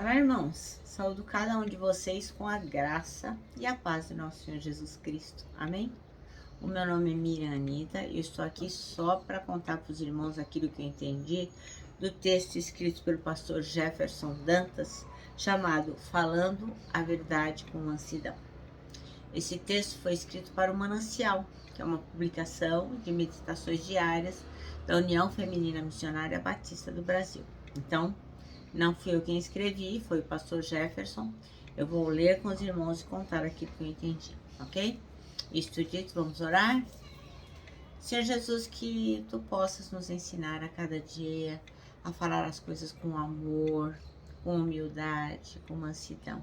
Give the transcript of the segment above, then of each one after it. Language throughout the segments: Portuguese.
Olá, irmãos. Saúdo cada um de vocês com a graça e a paz do nosso Senhor Jesus Cristo. Amém? O meu nome é Miriam Anita e eu estou aqui só para contar para os irmãos aquilo que eu entendi do texto escrito pelo pastor Jefferson Dantas, chamado Falando a Verdade com Mansidão. Esse texto foi escrito para o Manancial, que é uma publicação de meditações diárias da União Feminina Missionária Batista do Brasil. Então, não fui eu quem escrevi, foi o pastor Jefferson. Eu vou ler com os irmãos e contar aquilo que eu entendi, ok? Isto dito, vamos orar? Senhor Jesus, que Tu possas nos ensinar a cada dia a falar as coisas com amor, com humildade, com mansidão.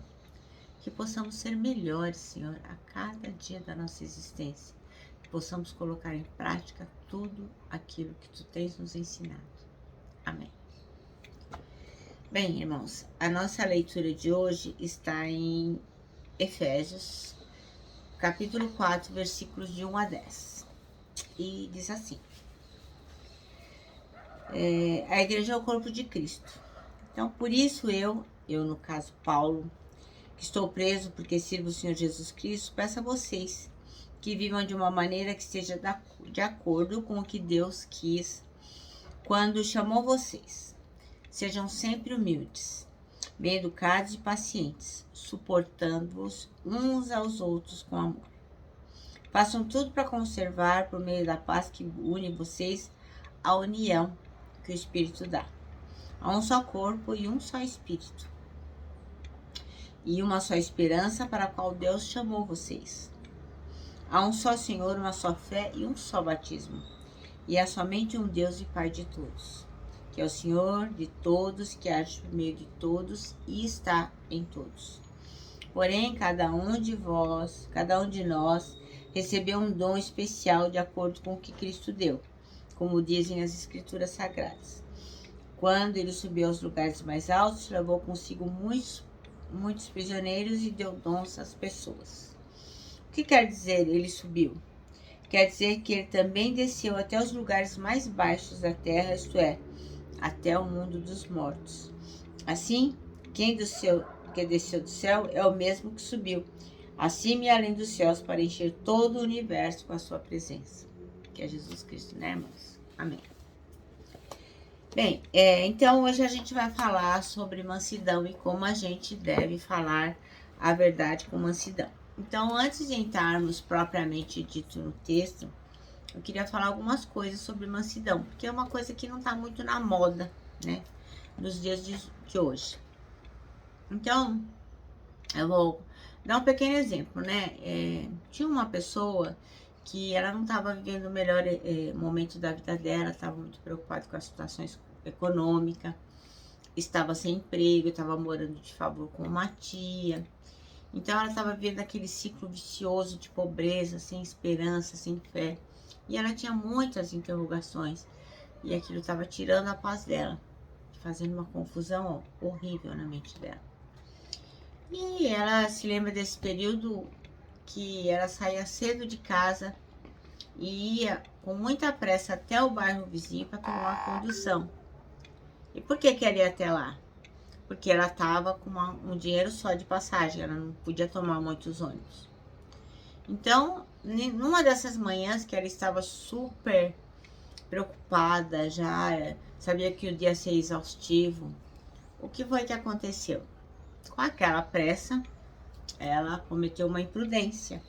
Que possamos ser melhores, Senhor, a cada dia da nossa existência. Que possamos colocar em prática tudo aquilo que Tu tens nos ensinado. Amém. Bem, irmãos, a nossa leitura de hoje está em Efésios, capítulo 4, versículos de 1 a 10. E diz assim: a igreja é o corpo de Cristo. Então, por isso eu no caso Paulo, que estou preso porque sirvo o Senhor Jesus Cristo, peço a vocês que vivam de uma maneira que esteja de acordo com o que Deus quis quando chamou vocês. Sejam sempre humildes, bem educados e pacientes, suportando-vos uns aos outros com amor. Façam tudo para conservar, por meio da paz que une vocês, a união que o Espírito dá. Há um só corpo e um só Espírito, e uma só esperança para a qual Deus chamou vocês. Há um só Senhor, uma só fé e um só batismo. E há somente um Deus e Pai de todos, que é o Senhor de todos, que age por meio de todos e está em todos. Porém, cada um de nós, recebeu um dom especial de acordo com o que Cristo deu, como dizem as Escrituras Sagradas. Quando ele subiu aos lugares mais altos, levou consigo muitos prisioneiros e deu dons às pessoas. O que quer dizer ele subiu? Quer dizer que ele também desceu até os lugares mais baixos da terra, isto é, até o mundo dos mortos. Assim, que desceu do céu é o mesmo que subiu, acima e além dos céus, para encher todo o universo com a sua presença. Que é Jesus Cristo, né, irmãos? Amém. Bem, então hoje a gente vai falar sobre mansidão e como a gente deve falar a verdade com mansidão. Então, antes de entrarmos propriamente dito no texto, eu queria falar algumas coisas sobre mansidão, porque é uma coisa que não está muito na moda, né, nos dias de hoje. Então, eu vou dar um pequeno exemplo, né? Tinha uma pessoa que ela não estava vivendo o melhor momento da vida dela, estava muito preocupada com a situação econômica, estava sem emprego, estava morando de favor com uma tia. Então ela estava vivendo aquele ciclo vicioso de pobreza, sem esperança, sem fé. E ela tinha muitas interrogações. E aquilo estava tirando a paz dela, fazendo uma confusão horrível na mente dela. E ela se lembra desse período que ela saía cedo de casa e ia com muita pressa até o bairro vizinho para tomar uma condução. E por que ela ia até lá? Porque ela estava com um dinheiro só de passagem, ela não podia tomar muitos ônibus. Então, numa dessas manhãs que ela estava super preocupada, já sabia que o dia ia ser exaustivo, o que foi que aconteceu? Com aquela pressa, ela cometeu uma imprudência.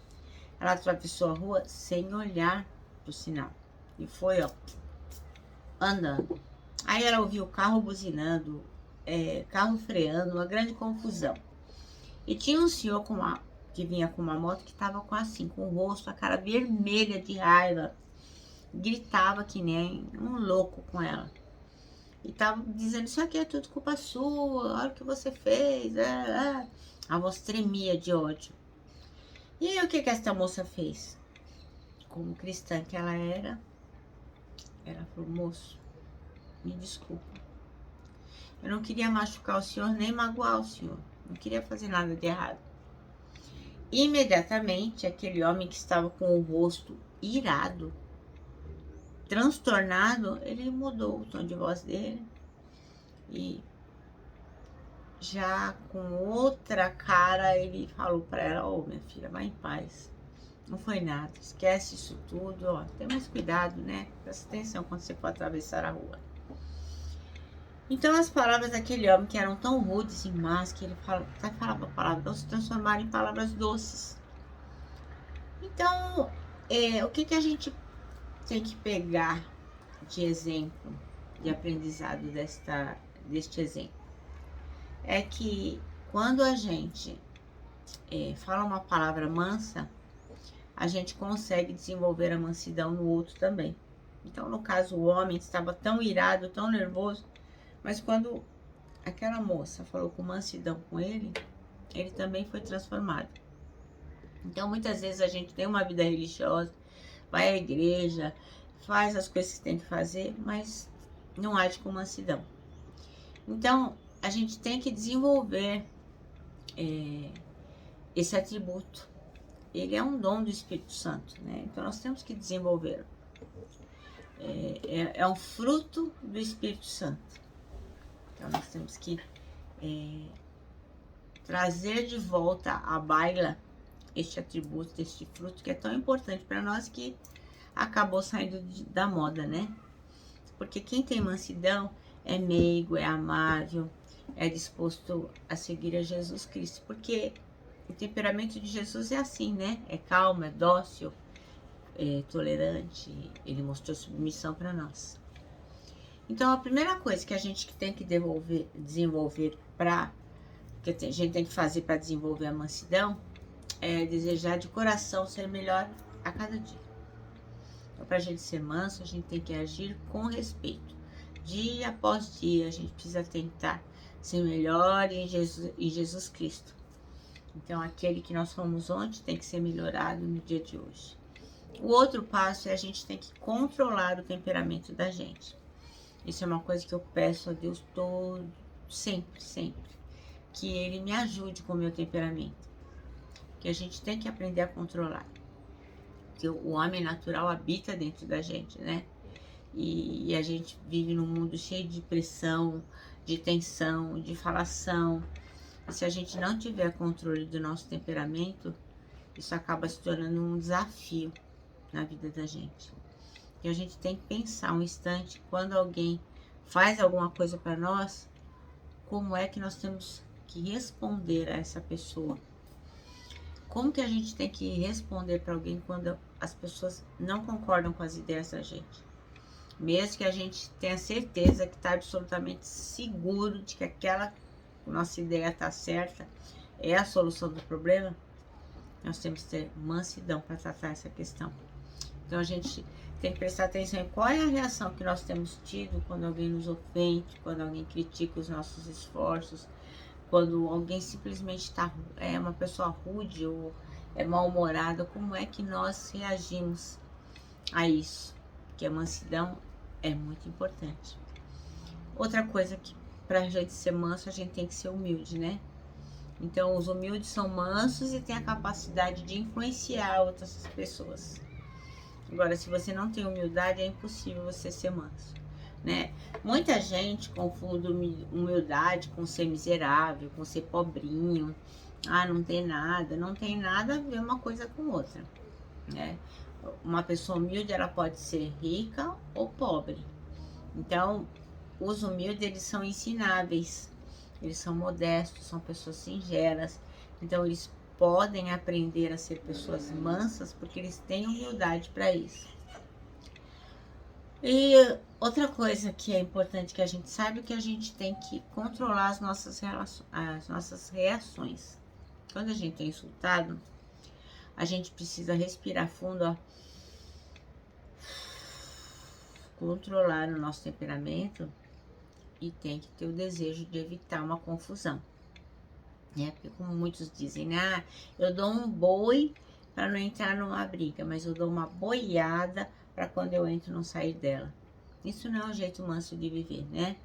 Ela atravessou a rua sem olhar pro sinal e foi, andando. Aí ela ouviu o carro buzinando, carro freando, uma grande confusão. E tinha um senhor que vinha com uma moto que estava com o rosto, a cara vermelha de raiva. Gritava que nem um louco com ela. E tava dizendo, isso aqui é tudo culpa sua, olha o que você fez. A voz tremia de ódio. E aí o que essa moça fez? Como cristã que ela era, ela falou, moço, me desculpa. Eu não queria machucar o senhor, nem magoar o senhor. Não queria fazer nada de errado. Imediatamente, aquele homem que estava com o rosto irado, transtornado, ele mudou o tom de voz dele e já com outra cara, ele falou para ela: ô, minha filha, vai em paz. Não foi nada, esquece isso tudo, ó. Tenha mais cuidado, né? Presta atenção quando você for atravessar a rua. Então as palavras daquele homem que eram tão rudes e más, que ele falava palavras, se transformaram em palavras doces. Então, o que a gente tem que pegar de exemplo, de aprendizado deste exemplo? É que quando a gente fala uma palavra mansa, a gente consegue desenvolver a mansidão no outro também. Então, no caso, o homem estava tão irado, tão nervoso, mas quando aquela moça falou com mansidão com ele, ele também foi transformado. Então, muitas vezes a gente tem uma vida religiosa, vai à igreja, faz as coisas que tem que fazer, mas não age com mansidão. Então, a gente tem que desenvolver esse atributo. Ele é um dom do Espírito Santo, né? Então, nós temos que desenvolvê-lo. É um fruto do Espírito Santo. Então, nós temos que trazer de volta à baila este atributo, este fruto que é tão importante para nós, que acabou saindo da moda, né? Porque quem tem mansidão é meigo, é amável, é disposto a seguir a Jesus Cristo. Porque o temperamento de Jesus é assim, né? É calmo, é dócil, é tolerante. Ele mostrou submissão para nós. Então, a primeira coisa que a gente tem que desenvolver que a gente tem que fazer para desenvolver a mansidão é desejar de coração ser melhor a cada dia. Então, para a gente ser manso, a gente tem que agir com respeito. Dia após dia, a gente precisa tentar ser melhor em Jesus Cristo. Então, aquele que nós fomos ontem tem que ser melhorado no dia de hoje. O outro passo é a gente tem que controlar o temperamento da gente. Isso é uma coisa que eu peço a Deus sempre, que Ele me ajude com o meu temperamento. Que a gente tem que aprender a controlar. Que o homem natural habita dentro da gente, né? E a gente vive num mundo cheio de pressão, de tensão, de falação. E se a gente não tiver controle do nosso temperamento, isso acaba se tornando um desafio na vida da gente. E a gente tem que pensar um instante, quando alguém faz alguma coisa para nós, como é que nós temos que responder a essa pessoa? Como que a gente tem que responder para alguém quando as pessoas não concordam com as ideias da gente? Mesmo que a gente tenha certeza que está absolutamente seguro de que aquela nossa ideia está certa, é a solução do problema, nós temos que ter mansidão para tratar essa questão. Então a gente tem que prestar atenção em qual é a reação que nós temos tido quando alguém nos ofende, quando alguém critica os nossos esforços, quando alguém simplesmente é uma pessoa rude ou é mal-humorada, como é que nós reagimos a isso? Porque a mansidão é muito importante. Outra coisa que para a gente ser manso, a gente tem que ser humilde, né? Então, os humildes são mansos e têm a capacidade de influenciar outras pessoas. Agora, se você não tem humildade, é impossível você ser manso, né? Muita gente confunde humildade com ser miserável, com ser pobrinho. Ah, não tem nada. Não tem nada a ver uma coisa com outra, né? Uma pessoa humilde, ela pode ser rica ou pobre. Então, os humildes, eles são ensináveis. Eles são modestos, são pessoas singelas. Então, eles podem aprender a ser pessoas mansas porque eles têm humildade para isso. E outra coisa que é importante que a gente saiba é que a gente tem que controlar as nossas reações. Quando a gente é insultado, a gente precisa respirar fundo, ó, controlar o nosso temperamento e tem que ter o desejo de evitar uma confusão. Porque como muitos dizem, eu dou um boi para não entrar numa briga, mas eu dou uma boiada para quando eu entro não sair dela. Isso não é um jeito manso de viver, né?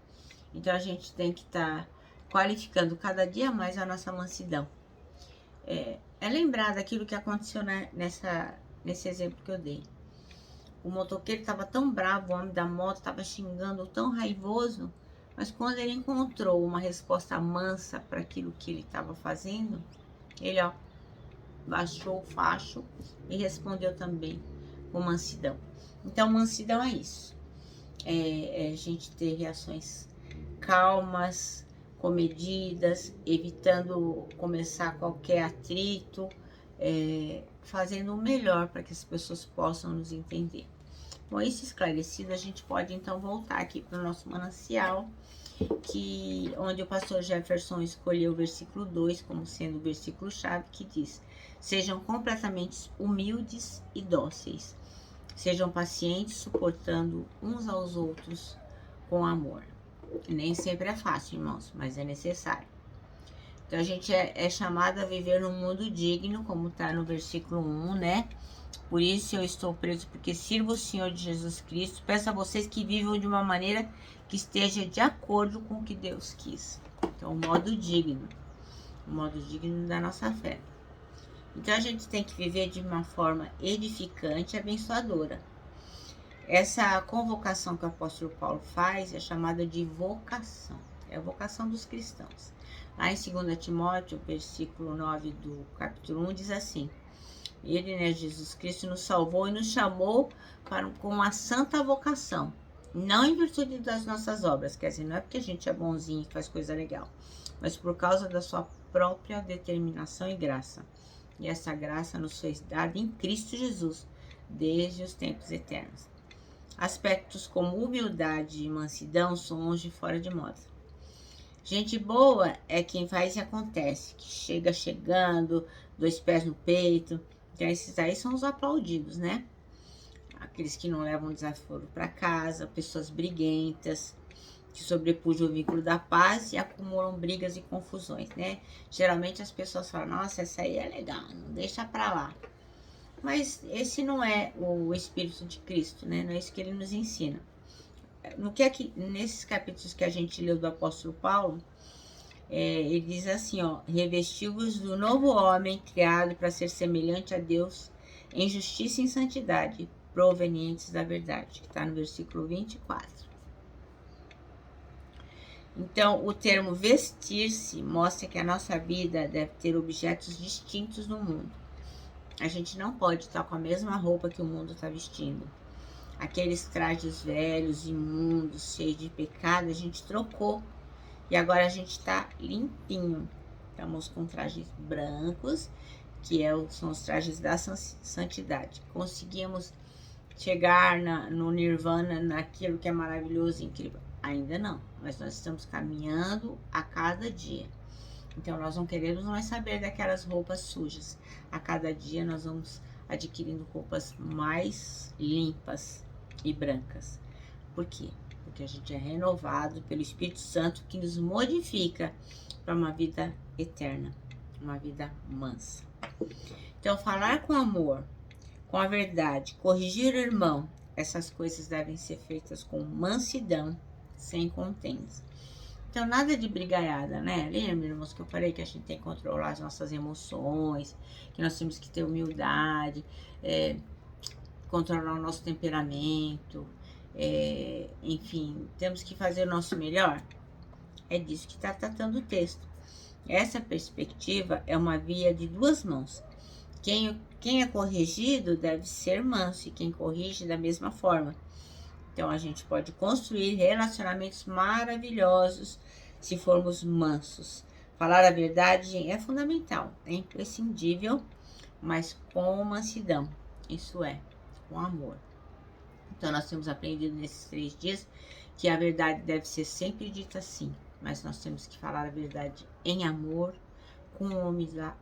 Então a gente tem que estar qualificando cada dia mais a nossa mansidão. É lembrar daquilo que aconteceu nesse exemplo que eu dei. O motoqueiro estava tão bravo, o homem da moto estava xingando, tão raivoso, Mas quando ele encontrou uma resposta mansa para aquilo que ele estava fazendo, ele, ó, baixou o facho e respondeu também com mansidão. Então, mansidão é isso. É a gente ter reações calmas, comedidas, evitando começar qualquer atrito, fazendo o melhor para que as pessoas possam nos entender. Bom, isso esclarecido, a gente pode então voltar aqui para o nosso manancial, onde o pastor Jefferson escolheu o versículo 2 como sendo o versículo-chave, que diz: sejam completamente humildes e dóceis, sejam pacientes, suportando uns aos outros com amor. Nem sempre é fácil, irmãos, mas é necessário. Então a gente é chamado a viver num mundo digno, como está no versículo 1, né? Por isso eu estou preso, porque sirvo o Senhor de Jesus Cristo. Peço a vocês que vivam de uma maneira que esteja de acordo com o que Deus quis. Então, o modo digno da nossa fé. Então, a gente tem que viver de uma forma edificante e abençoadora. Essa convocação que o apóstolo Paulo faz é chamada de vocação. É a vocação dos cristãos. Lá em 2 Timóteo, versículo 9 do capítulo 1, diz assim: ele, né, Jesus Cristo, nos salvou e nos chamou com uma santa vocação, não em virtude das nossas obras, quer dizer, não é porque a gente é bonzinho e faz coisa legal, mas por causa da sua própria determinação e graça. E essa graça nos foi dada em Cristo Jesus, desde os tempos eternos. Aspectos como humildade e mansidão são hoje fora de moda. Gente boa é quem faz e acontece, que chega chegando, 2 pés no peito. Então, esses aí são os aplaudidos, né? Aqueles que não levam desaforo para casa, pessoas briguentas, que sobrepujam o vínculo da paz e acumulam brigas e confusões, né? Geralmente as pessoas falam: nossa, essa aí é legal, não deixa pra lá. Mas esse não é o Espírito de Cristo, né? Não é isso que ele nos ensina. Nesses capítulos que a gente leu do apóstolo Paulo, ele diz assim, ó: revesti-vos do novo homem, criado para ser semelhante a Deus em justiça e em santidade, provenientes da verdade, que está no versículo 24. Então, o termo vestir-se mostra que a nossa vida deve ter objetos distintos no mundo. A gente não pode estar com a mesma roupa que o mundo está vestindo. Aqueles trajes velhos, imundos, cheios de pecado, a gente trocou. E agora a gente está limpinho. Estamos com trajes brancos, que são os trajes da santidade. Conseguimos chegar no nirvana, naquilo que é maravilhoso e incrível? Ainda não, mas nós estamos caminhando a cada dia. Então nós não queremos mais saber daquelas roupas sujas. A cada dia nós vamos adquirindo roupas mais limpas e brancas. Por quê? Porque a gente é renovado pelo Espírito Santo, que nos modifica para uma vida eterna, uma vida mansa. Então, falar com amor, com a verdade, corrigir o irmão, essas coisas devem ser feitas com mansidão, sem contendas. Então, nada de brigaiada, né? Lembra, irmãos, que eu falei que a gente tem que controlar as nossas emoções, que nós temos que ter humildade, controlar o nosso temperamento, enfim, temos que fazer o nosso melhor. É disso que está tratando o texto. Essa perspectiva é uma via de duas mãos. Quem é corrigido deve ser manso, e quem corrige da mesma forma. Então, a gente pode construir relacionamentos maravilhosos se formos mansos. Falar a verdade é fundamental, é imprescindível, mas com mansidão, isso é, com amor. Então, nós temos aprendido nesses 3 dias que a verdade deve ser sempre dita assim, mas nós temos que falar a verdade em amor, com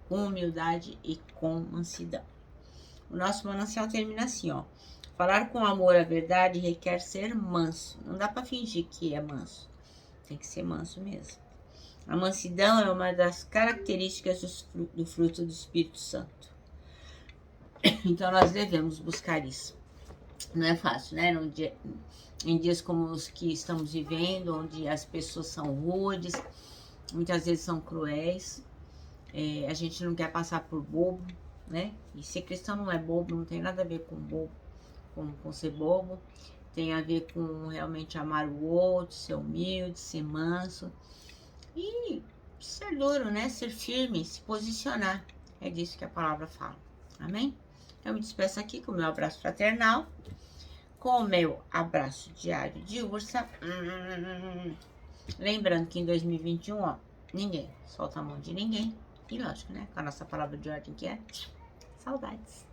humildade e com mansidão. O nosso manancial termina assim, ó: falar com amor a verdade requer ser manso. Não dá para fingir que é manso, tem que ser manso mesmo. A mansidão é uma das características do fruto do Espírito Santo. Então, nós devemos buscar isso. Não é fácil, né? Em dias como os que estamos vivendo, onde as pessoas são rudes, muitas vezes são cruéis, a gente não quer passar por bobo, né? E ser cristão não é bobo, não tem nada a ver com bobo, com ser bobo. tem a ver com realmente amar o outro, ser humilde, ser manso e ser duro, né? Ser firme, se posicionar. É disso que a palavra fala. Amém? Eu me despeço aqui com o meu abraço fraternal, com o meu abraço diário de ursa. Lembrando que em 2021, ó, ninguém solta a mão de ninguém. E lógico, né? Com a nossa palavra de ordem que é saudades.